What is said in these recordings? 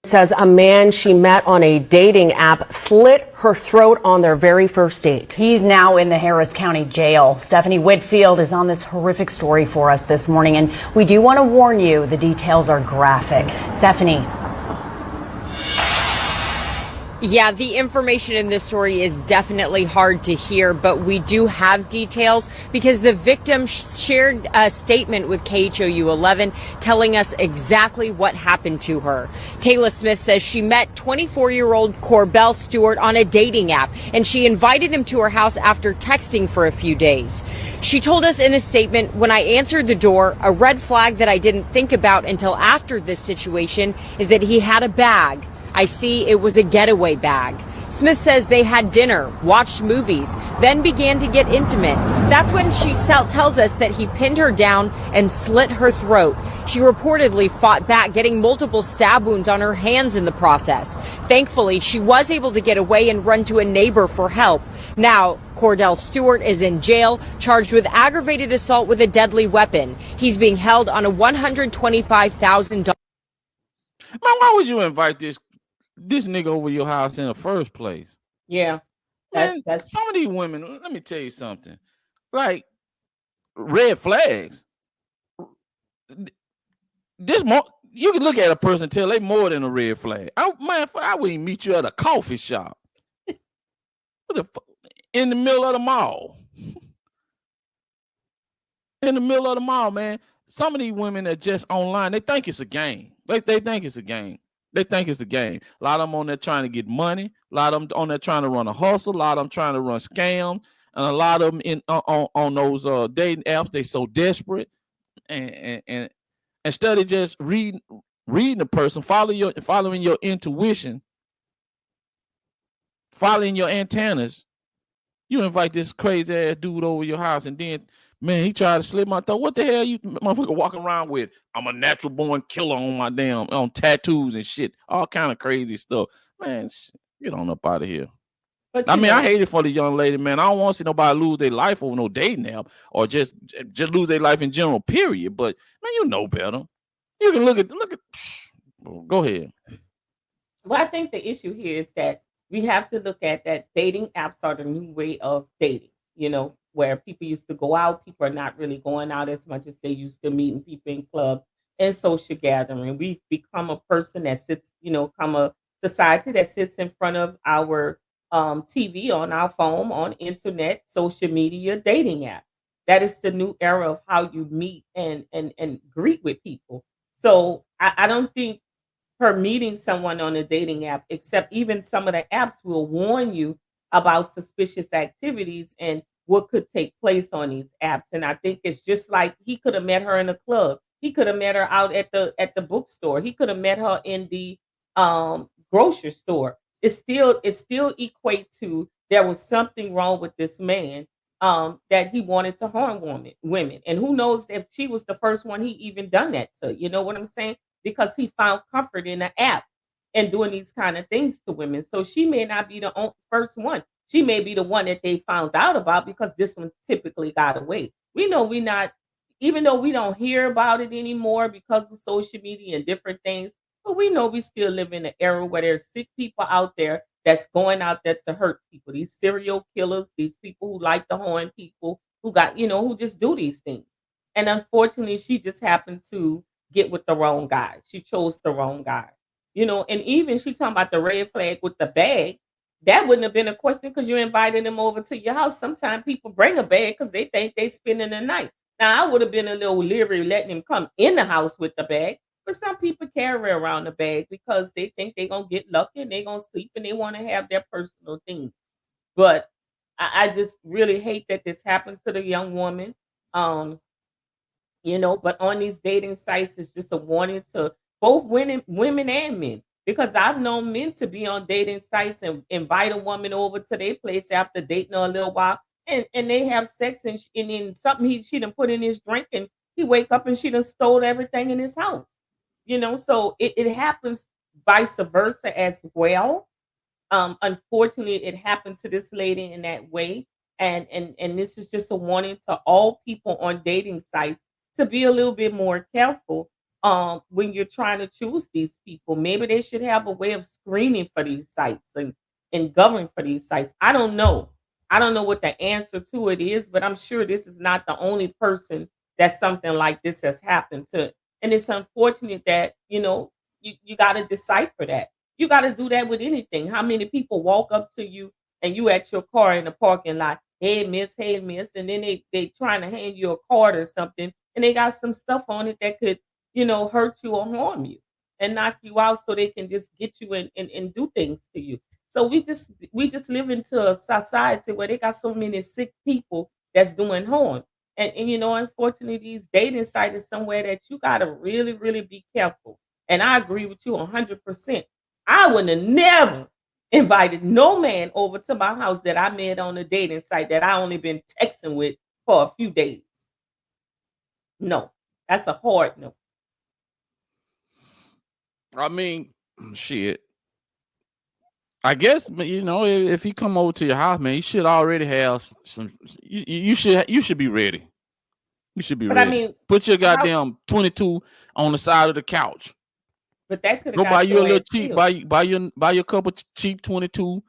Says a man she met on a dating app slit her throat on their very first date. He's now in the Harris County Jail. Stephanie Whitfield is on this horrific story for us this morning, and we do want to warn you, the details are graphic. Stephanie. Yeah, the information in this story is definitely hard to hear, but we do have details because the victim shared a statement with KHOU 11 telling us exactly what happened to her. Taylor Smith says she met 24-year-old Corbell Stewart on a dating app, and she invited him to her house after texting for a few days. She told us in a statement, "When I answered the door, a red flag that I didn't think about until after this situation is that he had a bag. I see it was a getaway bag." Smith says they had dinner, watched movies, then began to get intimate. That's when she tells us that he pinned her down and slit her throat. She reportedly fought back, getting multiple stab wounds on her hands in the process. Thankfully, she was able to get away and run to a neighbor for help. Now, Cordell Stewart is in jail, charged with aggravated assault with a deadly weapon. He's being held on a $125,000. Man, why would you invite this nigga over your house in the first place? Yeah. That's some of these women, let me tell you something. Like red flags. You can look at a person and tell they more than a red flag. I wouldn't meet you at a coffee shop. What the fuck? In the middle of the mall. In the middle of the mall, man. Some of these women are just online. They think it's a game. They think it's a game. They think it's a game. A lot of them on there trying to get money. A lot of them on there trying to run a hustle. A lot of them trying to run scams. And a lot of them on those dating apps, they so desperate. And instead of just reading the person, following your intuition, following your antennas, you invite this crazy ass dude over your house, and then, man, he tried to slit my throat. What the hell you motherfucker walking around with? I'm a natural born killer on my on tattoos and shit. All kind of crazy stuff. Man, get on up out of here. But I hate it for the young lady, man. I don't want to see nobody lose their life over no dating app or just lose their life in general, period. But man, you know better. You can look at go ahead. Well, I think the issue here is that we have to look at that dating apps are the new way of dating, where people used to go out. People are not really going out as much as they used to, meeting people in clubs and social gathering. We've become a person that sits, come a society that sits in front of our TV, on our phone, on internet, social media, dating apps. That is the new era of how you meet and greet with people. So I don't think her meeting someone on a dating app, except even some of the apps will warn you about suspicious activities and what could take place on these apps. And I think it's just like he could have met her in a club. He could have met her out at the bookstore. He could have met her in the grocery store. It still equate to there was something wrong with this man, that he wanted to harm women. And who knows if she was the first one he even done that to. You know what I'm saying? Because he found comfort in the app and doing these kind of things to women. So she may not be the first one. She may be the one that they found out about, because this one typically got away. We know even though we don't hear about it anymore because of social media and different things, but we know we still live in an era where there's sick people out there that's going out there to hurt people. These serial killers, these people who like to harm people, who who just do these things. And unfortunately, she just happened to get with the wrong guy. She chose the wrong guy. And even she talking about the red flag with the bag. That wouldn't have been a question because you invited them over to your house. Sometimes people bring a bag because they think they spending the night. Now, I would have been a little leery letting him come in the house with the bag. But some people carry around the bag because they think they're going to get lucky and they're going to sleep and they want to have their personal things. But I just really hate that this happened to the young woman. But on these dating sites, it's just a warning to both women and men. Because I've known men to be on dating sites and invite a woman over to their place after dating her a little while, and they have sex, and then something she done put in his drink, and he wake up and she done stole everything in his house. So it happens vice versa as well. Unfortunately, it happened to this lady in that way, and this is just a warning to all people on dating sites to be a little bit more careful when you're trying to choose these people. Maybe they should have a way of screening for these sites and govern for these sites. I don't know. I don't know what the answer to it is, but I'm sure this is not the only person that something like this has happened to. And it's unfortunate that, you got to decipher that. You got to do that with anything. How many people walk up to you and you at your car in the parking lot, hey miss, and then they trying to hand you a card or something, and they got some stuff on it that could, hurt you or harm you and knock you out so they can just get you and do things to you. So we just live into a society where they got so many sick people that's doing harm. And unfortunately, these dating sites is somewhere that you gotta really, really be careful. And I agree with you 100%. I would have never invited no man over to my house that I met on a dating site that I only been texting with for a few days. No, that's a hard no. I mean, shit. I guess if he come over to your house, man, you should already have some. You should be ready. You should be But I ready. mean, Put your how? goddamn 22 on the side of the couch. But that could have Go buy got you a your little ass cheap. killed. Buy your couple cheap 22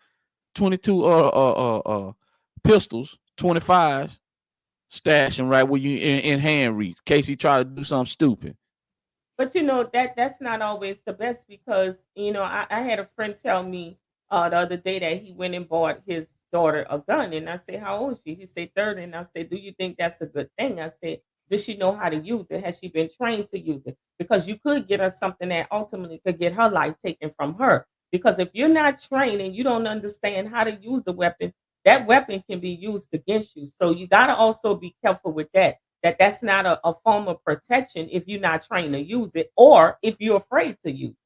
pistols, 25s, stash them right where you in hand reach, in case he try to do something stupid. But that's not always the best because I had a friend tell me the other day that he went and bought his daughter a gun, and I said, "How old is she?" He said 30, and I said, "Do you think that's a good thing?" I said, "Does she know how to use it? Has she been trained to use it? Because you could get her something that ultimately could get her life taken from her. Because if you're not trained and you don't understand how to use a weapon, that weapon can be used against you. So you got to also be careful with that." That's not a form of protection if you're not trained to use it or if you're afraid to use it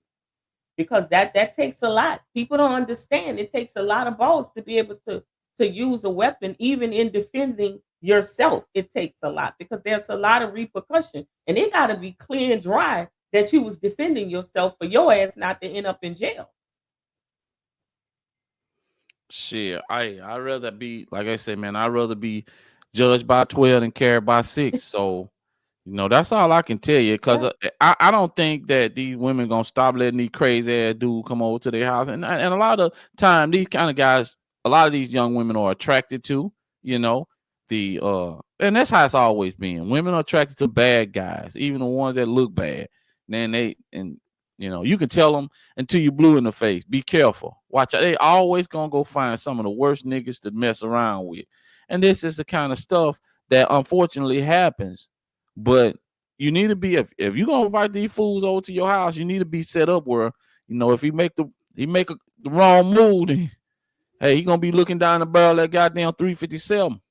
because that takes a lot. People don't understand it takes a lot of balls to be able to use a weapon even in defending yourself. It takes a lot because there's a lot of repercussion and it got to be clear and dry that you was defending yourself for your ass not to end up in jail. Shit, I rather be like I said, man. I'd rather be judged by 12 than carried by 6. So that's all I can tell you. Cause Yeah. I don't think that these women gonna stop letting these crazy ass dudes come over to their house. And a lot of time, these kind of guys, a lot of these young women are attracted to, you know, and that's how it's always been. Women are attracted to bad guys, even the ones that look bad. You can tell them until you blue in the face. Be careful. Watch out. They always gonna go find some of the worst niggas to mess around with. And this is the kind of stuff that unfortunately happens. But you need to be if you're gonna invite these fools over to your house, you need to be set up where if the wrong move, then hey, he gonna be looking down the barrel of that goddamn 357.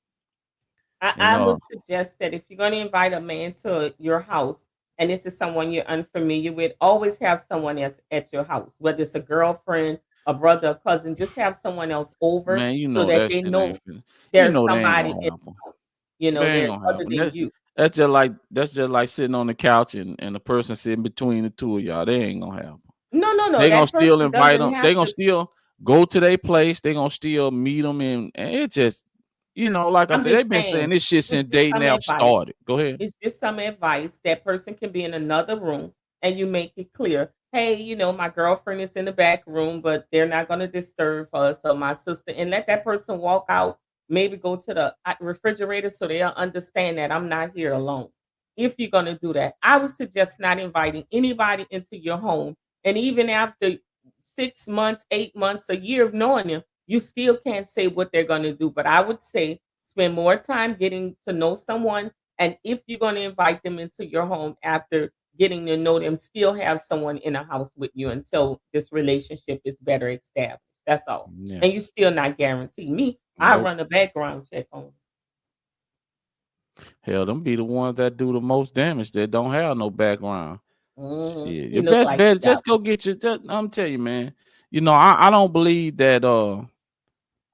And I would suggest that if you're going to invite a man to your house and this is someone you're unfamiliar with, always have someone else at your house, whether it's a girlfriend, a brother, a cousin, just have someone else over man, so that that they shit ain't know finna. there's They ain't somebody gonna in happen. the house, They ain't there's gonna other happen. than you. That's just like sitting on the couch and the person sitting between the two of y'all. They ain't gonna happen. No, no, no. They gonna That still person invite doesn't them. have They gonna to. still go to their place. They gonna still meet them, and it just, like I I'm said, they've just been saying saying, this shit it's since just dating some app advice. started. Go ahead. It's just some advice. That person can be in another room and you make it clear, hey, my girlfriend is in the back room, but they're not going to disturb us or my sister. And let that person walk out, maybe go to the refrigerator so they'll understand that I'm not here alone. If you're going to do that, I would suggest not inviting anybody into your home. And even after 6 months, 8 months, a year of knowing them, you still can't say what they're going to do. But I would say spend more time getting to know someone. And if you're going to invite them into your home after getting to know them, still have someone in a house with you until this relationship is better established. That's all. Yeah. And you still not guarantee me. I Nope. run a background check on. Hell, them be the ones that do the most damage that don't have no background. Shit. He Your looked best like bet he is just got go one. get your I'm telling you, man. I don't believe that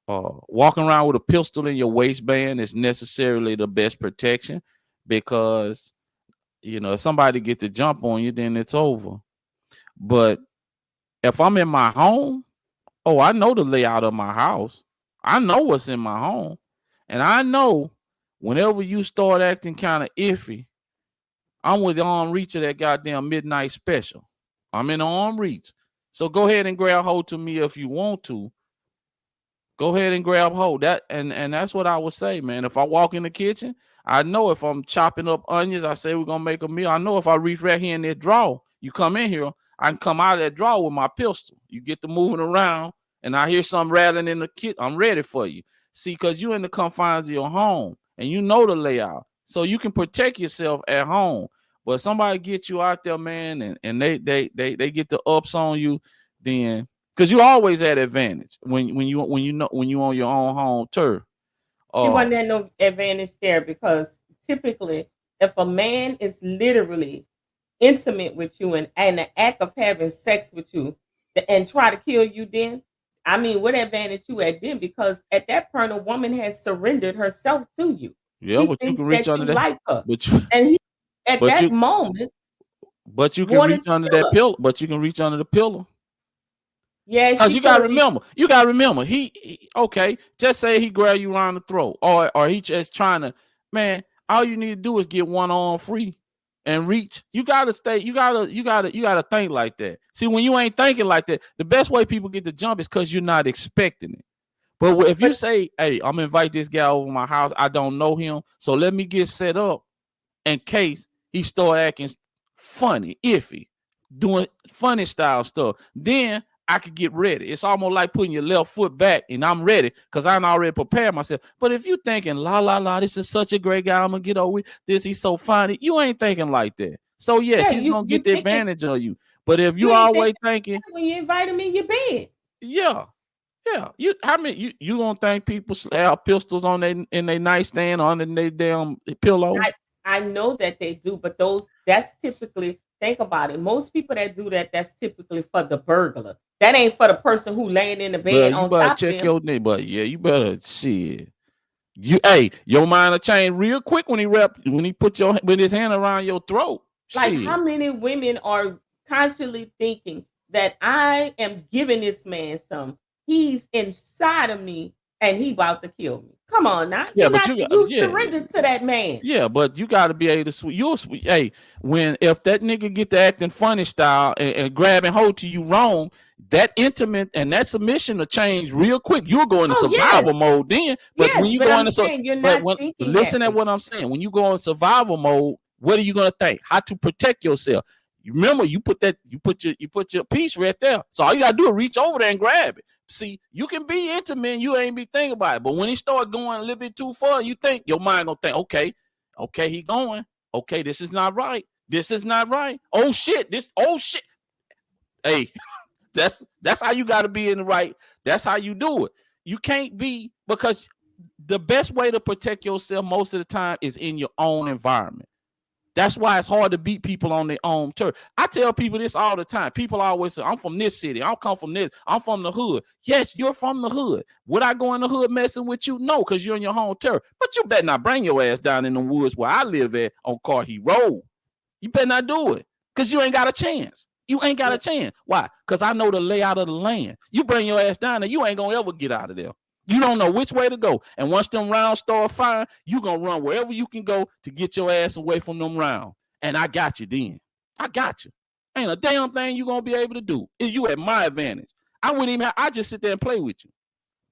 walking around with a pistol in your waistband is necessarily the best protection because if somebody get the jump on you, then it's over. But if I'm in my home, oh, I know the layout of my house. I know what's in my home. And I know whenever you start acting kind of iffy, I'm with the arm reach of that goddamn midnight special. I'm in the arm reach. So go ahead and grab hold to me if you want to. Go ahead and grab hold. That and that's what I would say, man. If I walk in the kitchen, I know if I'm chopping up onions, I say we're gonna make a meal. I know if I reach right here in that drawer, you come in here, I can come out of that drawer with my pistol. You get to moving around, and I hear something rattling in the kit. I'm ready for you. See, because you're in the confines of your home and you know the layout, so you can protect yourself at home. But somebody get you out there, man, and they get the ups on you, then. Because you always at advantage when you on your own home turf. She wasn't at no advantage there because typically, if a man is literally intimate with you and the act of having sex with you and try to kill you, then I mean, what advantage you at then? Because at that point, a woman has surrendered herself to you. Yeah, She but you thinks can reach that you under that. like her, But you, and he at but that you, moment but you can wanted reach to under kill that her. pillow. But you can reach under the pillow. Yeah, Cause she you could gotta have. remember, he okay. Just say he grab you around the throat, or he just trying to, man. All you need to do is get one arm free and reach. You gotta think like that. See, when you ain't thinking like that, the best way people get to jump is because you're not expecting it. But if you But say, hey, I'm gonna invite this guy over my house, I don't know him, so let me get set up in case he start acting funny, iffy, doing funny style stuff. Then I could get ready. It's almost like putting your left foot back and I'm ready because I'm already prepared myself. But if you thinking, la, this is such a great guy, I'm gonna get over this, he's so funny, you ain't thinking like that. So yes, yeah, he's gonna you get the thinking advantage of you. But if you you ain't always thinking thinking, when you invite him in your bed. yeah, you gonna think people have pistols on in their nightstand or under their damn pillow? I know that they do, but that's typically think about it. Most people that do that, that's typically for the burglar. That ain't for the person who laying in the Well, bed you on better top of check them. your name, but yeah, you better shit. Your mind will change real quick when he put with his hand around your throat. Like Shit. how many women are constantly thinking that I am giving this man some, he's inside of me and he about to kill me. Come on now. Yeah, but You surrendered to that man. yeah, but you got to be able to hey, if that nigga get to acting funny style and grabbing hold to you wrong, that intimate and that submission will change real quick. You'll go into Oh yes. survival mode then. But when Yes, you but go I'm into saying you're not thinking that listen at way. what I'm saying. When you go in survival mode, what are you gonna think? How to protect yourself? You remember you put your piece right there. So all you gotta do is reach over there and grab it. See, you can be intimate and you ain't be thinking about it. But when he start going a little bit too far, you think your mind gonna think, okay, he going. Okay, this is not right. This is not right. Oh shit, Hey, that's how you gotta be in the right. That's how you do it. You can't be because the best way to protect yourself most of the time is in your own environment. That's why it's hard to beat people on their own turf. I tell people this all the time. People always say, I'm from this city. I come from this. I'm from the hood. Yes, you're from the hood. Would I go in the hood messing with you? No, because you're in your home turf. But you better not bring your ass down in the woods where I live at on Carhee Road. You better not do it because you ain't got a chance. You ain't got a chance. Why? Because I know the layout of the land. You bring your ass down there, you ain't going to ever get out of there. You don't know which way to go. And once them rounds start firing, you going to run wherever you can go to get your ass away from them rounds. And I got you then. I got you. Ain't a damn thing you going to be able to do. You at my advantage. I just sit there and play with you.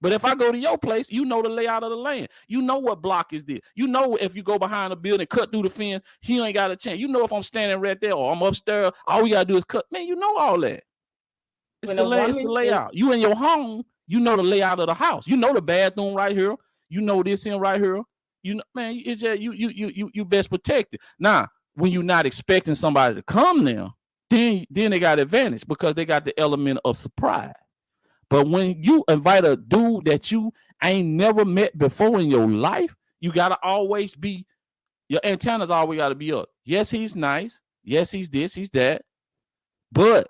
But if I go to your place, you know the layout of the land. You know what block is this. You know if you go behind the building, cut through the fence, he ain't got a chance. You know if I'm standing right there or I'm upstairs, all we got to do is cut. Man, you know all that. It's When the a woman is layout. You in your home, you know the layout of the house. You know the bathroom right here. You know this in right here. You know, man, it's just you best protected. Now, when you're not expecting somebody to come there, then they got advantage because they got the element of surprise. But when you invite a dude that you ain't never met before in your life, you gotta always be your antennas always gotta be up. Yes, he's nice. Yes, he's this, he's that. But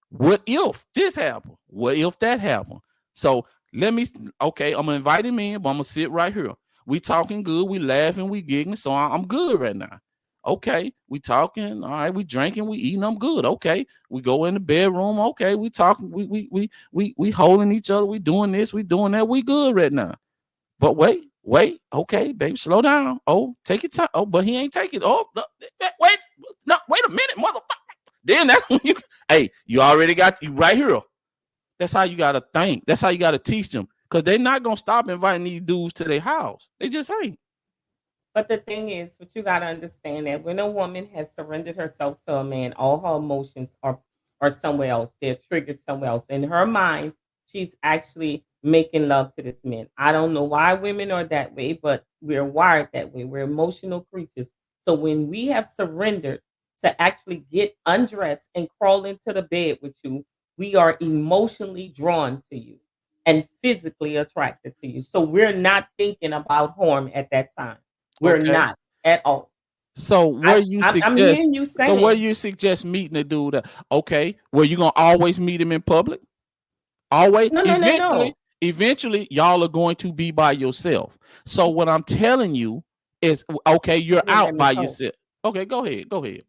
what if this happened? What if that happened? So I'm gonna invite him in, but I'm gonna sit right here. We talking good, we laughing, we giggling, so I'm good right now. Okay, we talking, all right, we drinking, we eating, I'm good. Okay, we go in the bedroom, okay, we talking, we holding each other, we doing this, we doing that, we good right now. But wait, okay, baby, slow down. Oh, take your time. Oh, but he ain't taking. Oh, wait, No, wait a minute, motherfucker. Then that's when you already got you right here. That's how you gotta think. That's how you gotta teach them. Because they're not gonna stop inviting these dudes to their house. They just ain't. But the thing is, what you got to understand that when a woman has surrendered herself to a man, all her emotions are somewhere else. They're triggered somewhere else. In her mind, she's actually making love to this man. I don't know why women are that way, but we're wired that way. We're emotional creatures. So when we have surrendered to actually get undressed and crawl into the bed with you, we are emotionally drawn to you and physically attracted to you. So we're not thinking about harm at that time. We're Okay. not at all. So where you I'm suggest hearing you so where saying, you suggest meeting a dude at? Okay, well, you gonna always meet him in public? Always no, no, no, no. eventually y'all are going to be by yourself. So what I'm telling you is okay, you're You didn't let out me by talk. yourself. Okay, go ahead. Go ahead.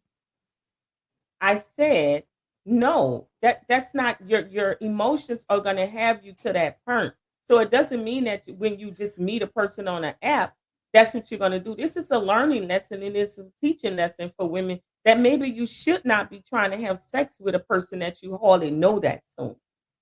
I said, no, that's not your emotions are gonna have you to that point. So it doesn't mean that when you just meet a person on an app, that's what you're gonna do. This is a learning lesson and this is a teaching lesson for women that maybe you should not be trying to have sex with a person that you hardly know that soon.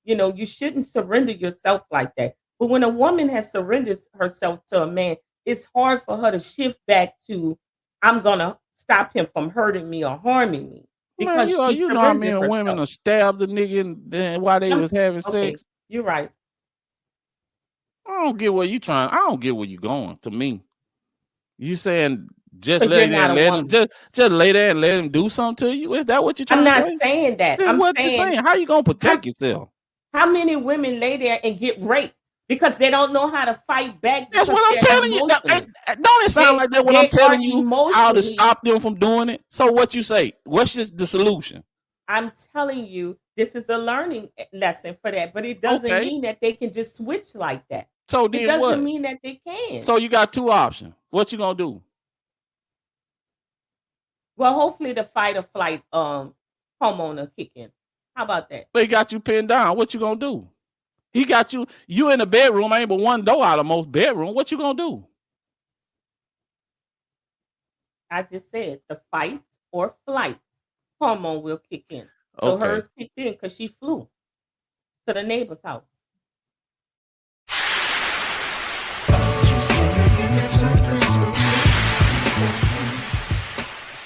You know, you shouldn't surrender yourself like that. But when a woman has surrendered herself to a man, it's hard for her to shift back to, I'm gonna stop him from hurting me or harming me Man, because she you know how surrendered many women herself. have stabbed the nigga while they Um, was having okay, sex. you're right. I don't get where you trying. I don't get where you going. To me, you saying just Because lay you're there not and a let him woman. just lay there and let him do something to you. Is that what you're I'm trying to not say? saying that. Then I'm what you saying saying? How you gonna how protect yourself? how many women lay there and get raped because they don't know how to fight back That's because what I'm they're telling you. emotionally. Don't it sound like that when I'm They are telling you how to emotionally. stop them from doing it? So what you say? What's just the solution? I'm telling you, this is a learning lesson for that, but it doesn't Okay. mean that they can just switch like that. So It then doesn't what? mean that they can. So you got two options. What you gonna do? Well, hopefully the fight or flight hormone will kick in. How about that? They got you pinned down. What you gonna do? He got you. You in the bedroom, ain't but one door out of most bedroom. What you gonna do? I just said the fight or flight hormone will kick in. So Okay. hers kicked in because she flew to the neighbor's house.